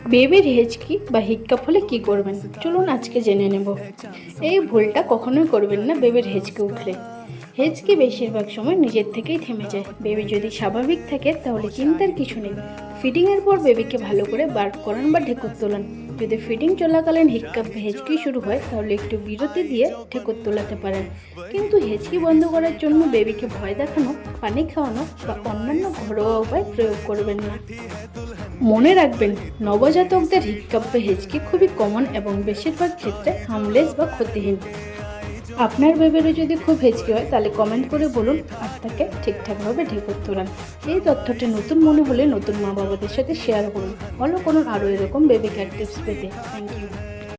বেবির হেঁচকি বা হিক্কাপ হলে কী করবেন চলুন আজকে জেনে নেব। এই ভুলটা কখনোই করবেন না বেবির হেঁচকি উঠলে। হেঁচকি বেশিরভাগ সময় নিজের থেকেই থেমে যায়। বেবি যদি স্বাভাবিক থাকে তাহলে চিন্তার কিছু নেই। ফিডিংয়ের পর বেবিকে ভালো করে বার্প করান বা ঢেকুর তোলান। যদি ফিডিং চলাকালীন হিক্কাপ বা হেঁচকি শুরু হয় তাহলে একটু বিরতি দিয়ে ঢেকুর তোলাতে পারেন। কিন্তু হেঁচকি বন্ধ করার জন্য বেবিকে ভয় দেখানো, পানি খাওয়ানো বা অন্যান্য ঘরোয়া উপায় প্রয়োগ করবেন না। মনে রাখবেন, নবজাতকদের হিক্কাপ বা হেঁচকি খুবই কমন এবং বেশিরভাগ ক্ষেত্রে হার্মলেস বা ক্ষতিহীন। আপনার বেবিরও যদি খুব হেঁচকি হয় তাহলে কমেন্ট করে বলুন আর তাকে ঠিকঠাকভাবে ঢেকুর তোলান। এই তথ্যটি নতুন মনে হলে নতুন মা বাবাদের সাথে শেয়ার করুন। ফলো করুন আরও এরকম বেবি কেয়ার টিপস পেতে। Thank you.